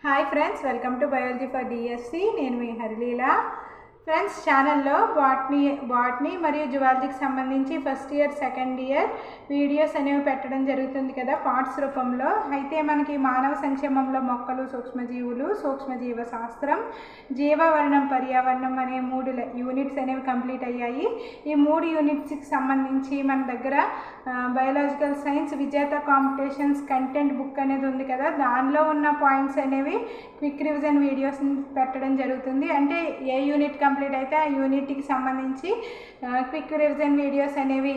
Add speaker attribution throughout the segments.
Speaker 1: Hi friends, welcome to biology for DSC. నేను మీ హరిలీలా. Friends, ఛానల్లో botany మరియు జువాలజీకి సంబంధించి first year second year videos అనేవి పెట్టడం జరుగుతుంది కదా, పార్ట్స్ రూపంలో. అయితే మనకి మానవ సంక్షేమంలో మొక్కలు, సూక్ష్మజీవులు, సూక్ష్మజీవ శాస్త్రం, జీవవర్ణం, పర్యావరణం అనే 3 యూనిట్స్ అనేవి కంప్లీట్ అయ్యాయి. ఈ 3 యూనిట్స్కి సంబంధించి మన దగ్గర బయాలజికల్ సైన్స్ విజేత కాంపిటీషన్స్ కంటెంట్ బుక్ అనేది ఉంది కదా, దానిలో ఉన్న పాయింట్స్ అనేవి క్విక్ రివిజన్ వీడియోస్ పెట్టడం జరుగుతుంది. అంటే ఏ యూనిట్ కంప్లీట్ అయితే ఆ యూనిట్కి సంబంధించి క్విక్ రివిజన్ వీడియోస్ అనేవి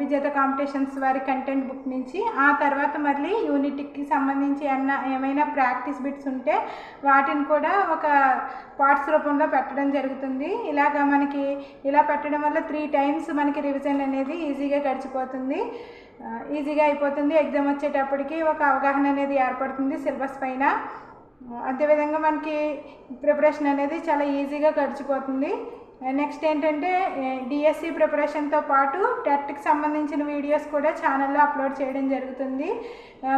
Speaker 1: విజేత కాంపిటీషన్స్ వారి కంటెంట్ బుక్ నుంచి, ఆ తర్వాత మళ్ళీ యూనిట్కి సంబంధించి ఏమైనా ప్రాక్టీస్ బిట్స్ ఉంటే వాటిని కూడా ఒక పార్ట్స్ రూపంలో పెట్టడం జరుగుతుంది. ఇలాగా మనకి ఇలా పెట్టడం వల్ల 3 times మనకి రివిజన్ అనేది ఈజీగా గడిచిపోతుంది, ఈజీగా అయిపోతుంది. ఎగ్జామ్ వచ్చేటప్పటికి ఒక అవగాహన అనేది ఏర్పడుతుంది సిలబస్ పైన. అదేవిధంగా మనకి ప్రిపరేషన్ అనేది చాలా ఈజీగా గడిచిపోతుంది. నెక్స్ట్ ఏంటంటే డిఎస్సి ప్రిపరేషన్తో పాటు టెట్కి సంబంధించిన వీడియోస్ కూడా ఛానల్లో అప్లోడ్ చేయడం జరుగుతుంది.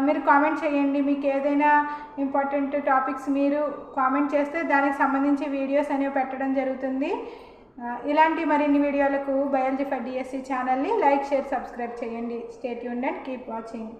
Speaker 1: మీరు కామెంట్ చేయండి, మీకు ఏదైనా ఇంపార్టెంట్ టాపిక్స్ మీరు కామెంట్ చేస్తే దానికి సంబంధించి వీడియోస్ అనేవి పెట్టడం జరుగుతుంది. ఇలాంటి మరిన్ని వీడియోలకు బయాలజీ ఫర్ డిఎస్సి ఛానల్ని లైక్, షేర్, సబ్స్క్రైబ్ చేయండి. Stay tuned and keep watching.